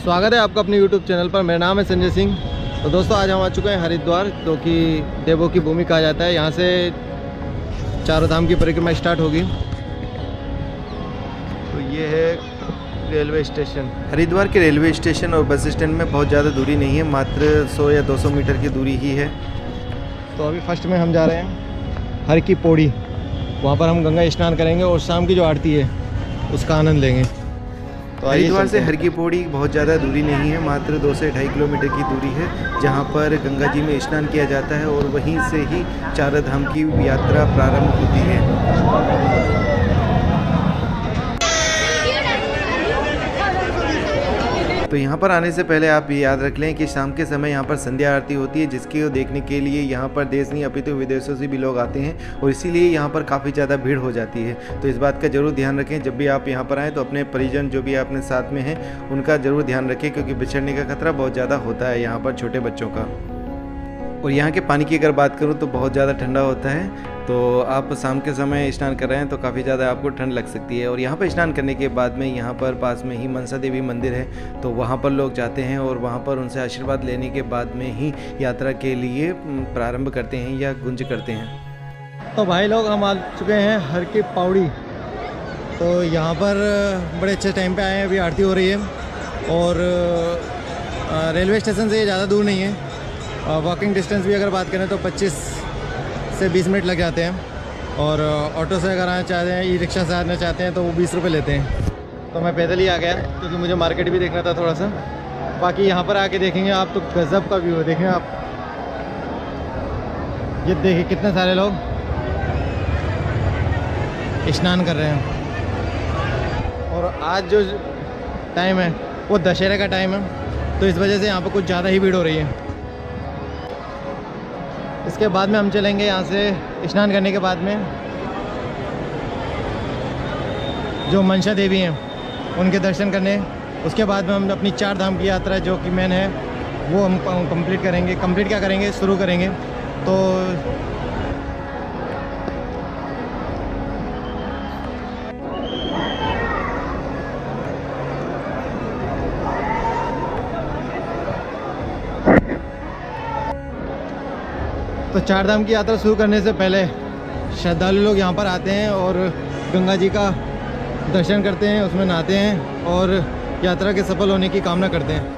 स्वागत है आपका अपने YouTube चैनल पर। मेरा नाम है संजय सिंह। तो दोस्तों आज हम आ चुके हैं हरिद्वार, जो कि देवों की भूमि कहा जाता है। यहाँ से चारों धाम की परिक्रमा स्टार्ट होगी। तो ये है रेलवे स्टेशन। हरिद्वार के रेलवे स्टेशन और बस स्टैंड में बहुत ज़्यादा दूरी नहीं है, मात्र 100 या 200 मीटर की दूरी ही है। तो अभी फर्स्ट में हम जा रहे हैं हर की पौड़ी। वहाँ पर हम गंगा स्नान करेंगे और शाम की जो आरती है उसका आनंद लेंगे। तो हरिद्वार से हर की पौड़ी बहुत ज़्यादा दूरी नहीं है, मात्र 2 से 2.5 किलोमीटर की दूरी है, जहाँ पर गंगा जी में स्नान किया जाता है और वहीं से ही चारों धाम की यात्रा प्रारंभ होती है। तो यहाँ पर आने से पहले आप ये याद रख लें कि शाम के समय यहाँ पर संध्या आरती होती है, जिसकी देखने के लिए यहाँ पर देश नहीं अपितु विदेशों से भी लोग आते हैं और इसीलिए यहाँ पर काफ़ी ज़्यादा भीड़ हो जाती है। तो इस बात का ज़रूर ध्यान रखें, जब भी आप यहाँ पर आएँ तो अपने परिजन जो भी अपने साथ में हैं उनका ज़रूर ध्यान रखें, क्योंकि बिछड़ने का खतरा बहुत ज़्यादा होता है यहाँ पर छोटे बच्चों का। और यहाँ के पानी की अगर बात करूँ तो बहुत ज़्यादा ठंडा होता है। तो आप शाम के समय स्नान कर रहे हैं तो काफ़ी ज़्यादा आपको ठंड लग सकती है। और यहाँ पर स्नान करने के बाद में यहाँ पर पास में ही मनसा देवी मंदिर है, तो वहाँ पर लोग जाते हैं और वहाँ पर उनसे आशीर्वाद लेने के बाद में ही यात्रा के लिए प्रारंभ करते हैं या गुंज करते हैं। तो भाई लोग हम आ चुके हैं हर की पौड़ी। तो यहाँ पर बड़े अच्छे टाइम पे आए हैं। अभी आरती हो रही है और रेलवे स्टेशन से ये ज़्यादा दूर नहीं है। वॉकिंग डिस्टेंस भी अगर बात करें तो 25 से 20 मिनट लग जाते हैं। और ऑटो से अगर आना चाहते हैं, ई रिक्शा से आना चाहते हैं तो वो 20 रुपये लेते हैं। तो मैं पैदल ही आ गया क्योंकि मुझे मार्केट भी देखना था थोड़ा सा। बाकी यहाँ पर आके देखेंगे आप तो गज़ब का व्यू है। देखें आप, ये देखिए कितने सारे लोग स्नान कर रहे हैं। और आज जो टाइम है वो दशहरे का टाइम है, तो इस वजह से यहाँ पर कुछ ज़्यादा ही भीड़ हो रही है। इसके बाद में हम चलेंगे यहाँ से स्नान करने के बाद में जो मनसा देवी हैं उनके दर्शन करने। उसके बाद में हम अपनी 4 धाम की यात्रा जो कि मेन है वो हम कंप्लीट करेंगे। कंप्लीट क्या करेंगे, शुरू करेंगे। तो 4 धाम की यात्रा शुरू करने से पहले श्रद्धालु लोग यहाँ पर आते हैं और गंगा जी का दर्शन करते हैं, उसमें नहाते हैं और यात्रा के सफल होने की कामना करते हैं।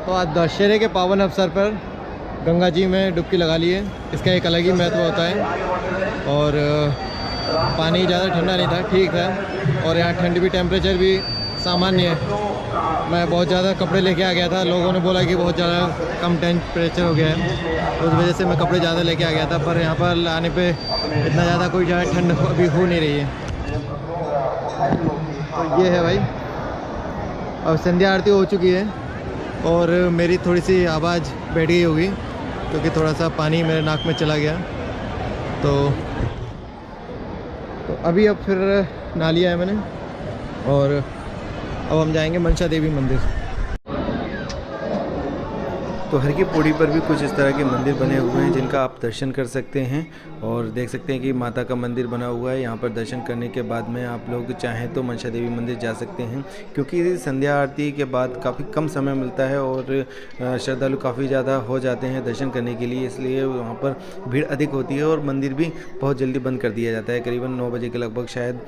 तो आज दशहरे के पावन अवसर पर गंगा जी में डुबकी लगा ली है। इसका एक अलग ही महत्व होता है। और पानी ज़्यादा ठंडा नहीं था, ठीक है। और यहाँ ठंड भी, टेम्परेचर भी सामान्य है। मैं बहुत ज़्यादा कपड़े लेके आ गया था। लोगों ने बोला कि बहुत ज़्यादा कम टेम्परेचर हो गया है, तो उस वजह से मैं कपड़े ज़्यादा लेके आ गया था। पर यहाँ पर आने पे इतना ज़्यादा कोई ज़्यादा ठंड अभी हो नहीं रही है। तो ये है भाई, अब संध्या आरती हो चुकी है और मेरी थोड़ी सी आवाज़ बैठ गई होगी क्योंकि थोड़ा सा पानी मेरे नाक में चला गया। तो अभी अब फिर नहा लिया है मैंने और अब हम जाएंगे मनसा देवी मंदिर। तो हर की पौड़ी पर भी कुछ इस तरह के मंदिर बने हुए हैं जिनका आप दर्शन कर सकते हैं और देख सकते हैं कि माता का मंदिर बना हुआ है। यहाँ पर दर्शन करने के बाद में आप लोग चाहें तो मनसा देवी मंदिर जा सकते हैं, क्योंकि संध्या आरती के बाद काफ़ी कम समय मिलता है और श्रद्धालु काफ़ी ज़्यादा हो जाते हैं दर्शन करने के लिए, इसलिए वहाँ पर भीड़ अधिक होती है और मंदिर भी बहुत जल्दी बंद कर दिया जाता है। करीबन 9 बजे के लगभग शायद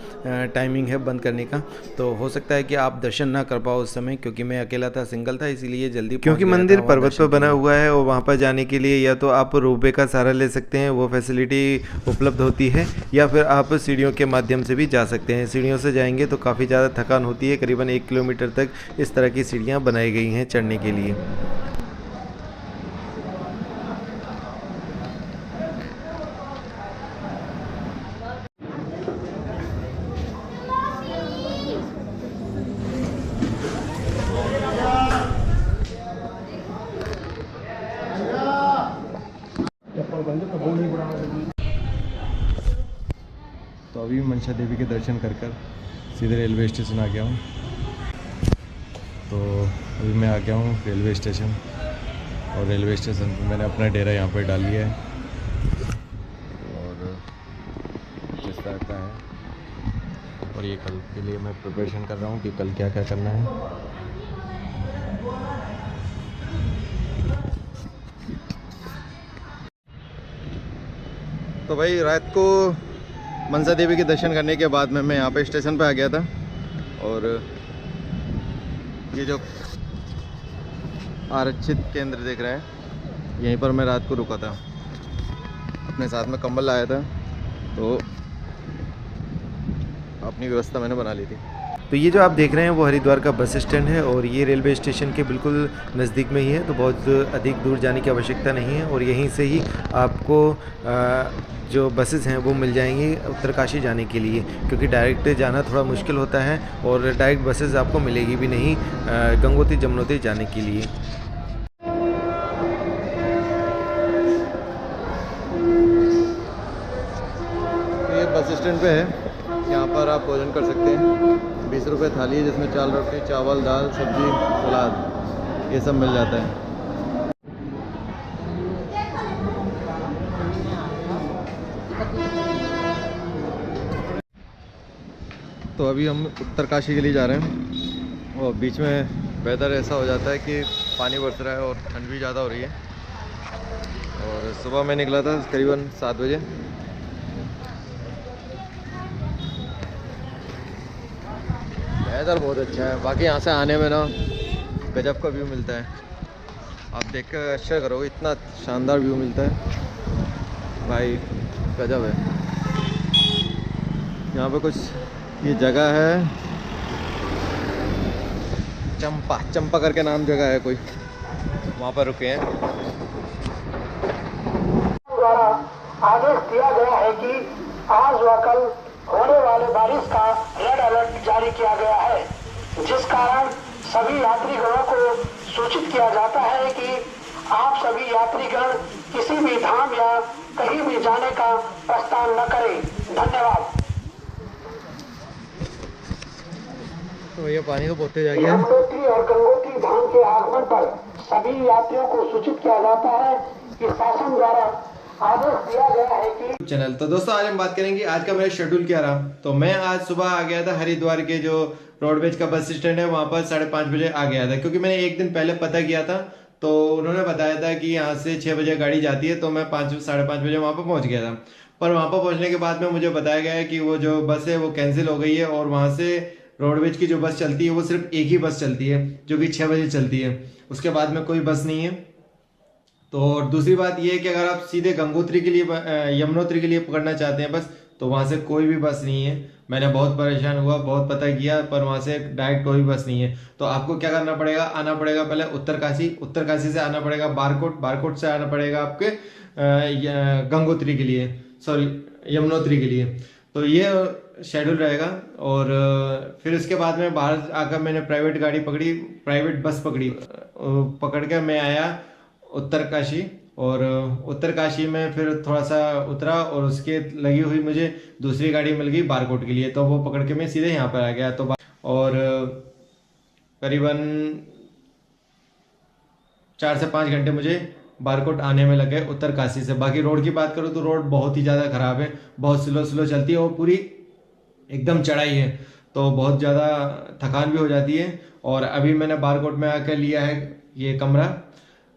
टाइमिंग है बंद करने का। तो हो सकता है कि आप दर्शन ना कर पाओ उस समय, क्योंकि मैं अकेला था, सिंगल था, इसीलिए जल्दी, क्योंकि मंदिर पर्वत पर बना हुआ है और वहाँ पर जाने के लिए या तो आप रोपवे का सहारा ले सकते हैं, वो फैसिलिटी उपलब्ध होती है, या फिर आप सीढ़ियों के माध्यम से भी जा सकते हैं। सीढ़ियों से जाएंगे तो काफ़ी ज़्यादा थकान होती है। करीबन 1 किलोमीटर तक इस तरह की सीढ़ियाँ बनाई गई हैं चढ़ने के लिए। बंदे तो अभी मनसा देवी के दर्शन कर सीधे रेलवे स्टेशन आ गया हूँ। तो अभी मैं आ गया हूँ रेलवे स्टेशन, और रेलवे स्टेशन पर मैंने अपना डेरा यहाँ पर डाल लिया है। और जिस तरह का है, और ये कल के लिए मैं प्रिपरेशन कर रहा हूँ कि कल क्या क्या करना है। तो भाई रात को मनसा देवी के दर्शन करने के बाद में मैं यहाँ पे स्टेशन पे आ गया था, और ये जो आरक्षित केंद्र देख रहे हैं, यहीं पर मैं रात को रुका था। अपने साथ में कंबल लाया था, तो अपनी व्यवस्था मैंने बना ली थी। तो ये जो आप देख रहे हैं वो हरिद्वार का बस स्टैंड है, और ये रेलवे स्टेशन के बिल्कुल नज़दीक में ही है, तो बहुत अधिक दूर जाने की आवश्यकता नहीं है। और यहीं से ही आपको जो बसेस हैं वो मिल जाएंगी उत्तरकाशी जाने के लिए, क्योंकि डायरेक्ट जाना थोड़ा मुश्किल होता है, और डायरेक्ट बसेस आपको मिलेगी भी नहीं गंगोत्री जमुनोत्री जाने के लिए। ये बस स्टैंड पे है, यहाँ पर आप भोजन कर सकते हैं। 20 रुपये थाली है, जिसमें 4 रोटी, चावल, दाल, सब्जी, सलाद, ये सब मिल जाता है। तो अभी हम उत्तरकाशी के लिए जा रहे हैं, और बीच में वेदर ऐसा हो जाता है कि पानी बरस रहा है और ठंड भी ज़्यादा हो रही है। और सुबह मैं निकला था करीबन 7 बजे। वेदर बहुत अच्छा है, बाकी यहाँ से आने में ना गजब का व्यू मिलता है। आप देख कर आश्चर्य करोगे, इतना शानदार व्यू मिलता है भाई, गजब है। यहाँ पे कुछ ये जगह है, चंपा करके नाम जगह है कोई, वहाँ पर रुके हैं। द्वारा आदेश दिया गया है कि आज व कल होने वाले बारिश का रेड अलर्ट जारी किया गया है, जिस कारण सभी यात्रीगणों को सूचित किया जाता है कि आप सभी यात्रीगण किसी भी धाम या कहीं भी जाने का प्रस्थान न करें। धन्यवाद। तो ये पानी तो बहुत तेज आ गया है। यमुनोत्री और गंगोत्री धाम के आगमन पर सभी यात्रियों को सूचित किया जाता है कि शासन द्वारा आदेश दिया गया है कि चैनल। तो दोस्तों आज हम बात करेंगे आज का मेरा शेड्यूल क्या रहा। तो मैं आज सुबह आ गया था हरिद्वार के जो रोडवेज का बस स्टैंड है, वहां पर 5:30 बजे आ गया था, क्योंकि मैंने एक दिन पहले पता किया था। तो उन्होंने बताया था कि यहाँ से 6 बजे गाड़ी जाती है, तो मैं 5:30 बजे वहां पर पहुंच गया था। पर वहां पर पहुंचने के बाद में मुझे बताया गया है कि वो जो बस है वो कैंसिल हो गई है, और वहां से रोडवेज की जो बस चलती है वो सिर्फ एक ही बस चलती है, जो कि 6 बजे चलती है। उसके बाद में कोई बस नहीं है। तो और दूसरी बात ये है कि अगर आप सीधे गंगोत्री के लिए यमुनोत्री के लिए पकड़ना चाहते हैं बस, तो वहाँ से कोई भी बस नहीं है। मैंने बहुत परेशान हुआ, बहुत पता किया, पर वहाँ से डायरेक्ट कोई बस नहीं है। तो आपको क्या करना पड़ेगा, आना पड़ेगा पहले उत्तरकाशी, उत्तरकाशी से आना पड़ेगा बारकोट, बारकोट से आना पड़ेगा आपके गंगोत्री के लिए, सॉरी यमुनोत्री के लिए। तो ये शेड्यूल रहेगा। और फिर उसके बाद में बाहर आकर मैंने प्राइवेट गाड़ी पकड़ी, प्राइवेट बस पकड़ कर मैं आया उत्तरकाशी। और उत्तरकाशी में फिर थोड़ा सा उतरा, और उसके लगी हुई मुझे दूसरी गाड़ी मिल गई बारकोट के लिए, तो वो पकड़ के मैं सीधे यहाँ पर आ गया। तो और करीबन 4 से 5 घंटे मुझे बारकोट आने में लगे उत्तरकाशी से। बाकी रोड की बात करूँ तो रोड बहुत ही ज़्यादा ख़राब है, बहुत स्लो चलती है, और पूरी एकदम चढ़ाई है, तो बहुत ज़्यादा थकान भी हो जाती है। और अभी मैंने बारकोट में आकर लिया है ये कमरा,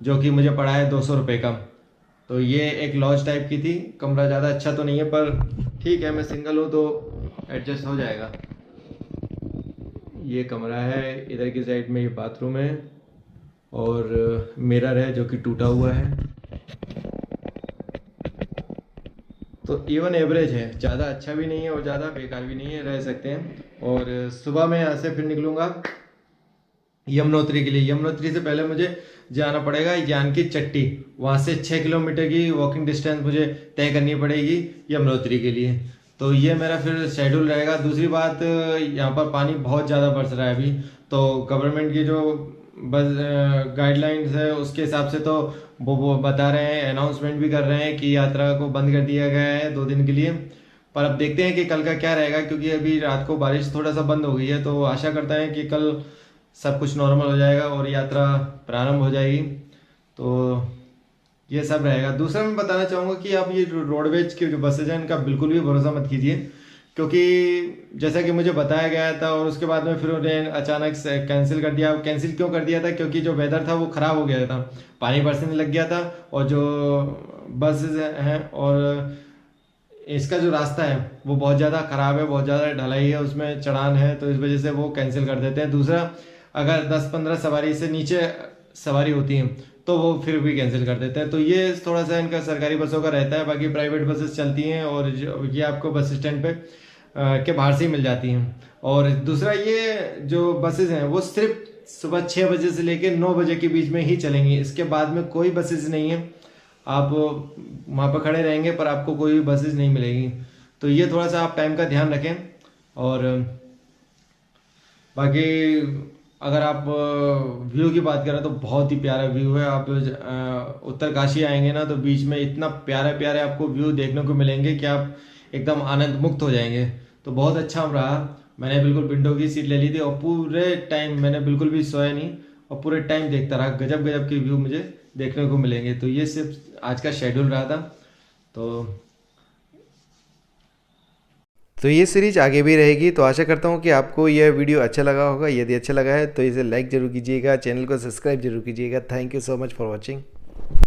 जो कि मुझे पड़ा है 200 रुपये का। तो ये एक लॉज टाइप की थी, कमरा ज़्यादा अच्छा तो नहीं है, पर ठीक है, मैं सिंगल हूँ तो एडजस्ट हो जाएगा। ये कमरा है, इधर की साइड में ये बाथरूम है, और मिरर है जो कि टूटा हुआ है। तो इवन एवरेज है, ज़्यादा अच्छा भी नहीं है और ज़्यादा बेकार भी नहीं है, रह सकते हैं। और सुबह मैं यहाँ से फिर निकलूँगा यमुनोत्री के लिए। यमुनोत्री से पहले मुझे जाना पड़ेगा जानकी चट्टी, वहाँ से 6 किलोमीटर की वॉकिंग डिस्टेंस मुझे तय करनी पड़ेगी यमुनोत्री के लिए। तो ये मेरा फिर शेड्यूल रहेगा। दूसरी बात, यहाँ पर पानी बहुत ज़्यादा बरस रहा है अभी, तो गवर्नमेंट की जो बस गाइडलाइंस है उसके हिसाब से तो वो बता रहे हैं, अनाउंसमेंट भी कर रहे हैं कि यात्रा को बंद कर दिया गया है 2 दिन के लिए। पर अब देखते हैं कि कल का क्या रहेगा, क्योंकि अभी रात को बारिश थोड़ा सा बंद हो गई है, तो आशा करता है कि कल सब कुछ नॉर्मल हो जाएगा और यात्रा प्रारंभ हो जाएगी। तो ये सब रहेगा। दूसरा मैं बताना चाहूँगा कि आप ये रोडवेज की जो बसेज हैं इनका बिल्कुल भी भरोसा मत कीजिए, क्योंकि जैसा कि मुझे बताया गया था और उसके बाद में फिर उन्हें अचानक से कैंसिल कर दिया। कैंसिल क्यों कर दिया था? क्योंकि जो वेदर था वो ख़राब हो गया था, पानी बरसने लग गया था, और जो बसेज हैं और इसका जो रास्ता है वो बहुत ज़्यादा ख़राब है, बहुत ज़्यादा ढलाई है, उसमें चढ़ान है, तो इस वजह से वो कैंसिल कर देते हैं। दूसरा, अगर 10-15 सवारी से नीचे सवारी होती हैं तो वो फिर भी कैंसिल कर देते हैं। तो ये थोड़ा सा इनका सरकारी बसों का रहता है। बाकी प्राइवेट बसेस चलती हैं और ये आपको बस स्टैंड पे के बाहर से ही मिल जाती हैं। और दूसरा, ये जो बसेस हैं वो सिर्फ सुबह 6 बजे से लेकर 9 बजे के बीच में ही चलेंगी, इसके बाद में कोई बसेस नहीं है। आप वहाँ पर खड़े रहेंगे पर आपको कोई भी बसेस नहीं मिलेगी। तो ये थोड़ा सा आप टाइम का ध्यान रखें। और बाकी अगर आप व्यू की बात करें तो बहुत ही प्यारा व्यू है। आप उत्तरकाशी आएंगे ना तो बीच में इतना प्यारे प्यारे आपको व्यू देखने को मिलेंगे कि आप एकदम आनंद मुक्त हो जाएंगे। तो बहुत अच्छा रहा। मैंने बिल्कुल विंडो की सीट ले ली थी और पूरे टाइम मैंने बिल्कुल भी सोया नहीं और पूरे टाइम देखता रहा। गजब गजब के व्यू मुझे देखने को मिलेंगे। तो ये सिर्फ आज का शेड्यूल रहा था। तो ये सीरीज आगे भी रहेगी। तो आशा करता हूँ कि आपको यह वीडियो अच्छा लगा होगा। यदि अच्छा लगा है तो इसे लाइक ज़रूर कीजिएगा, चैनल को सब्सक्राइब जरूर कीजिएगा। Thank you so much for watching.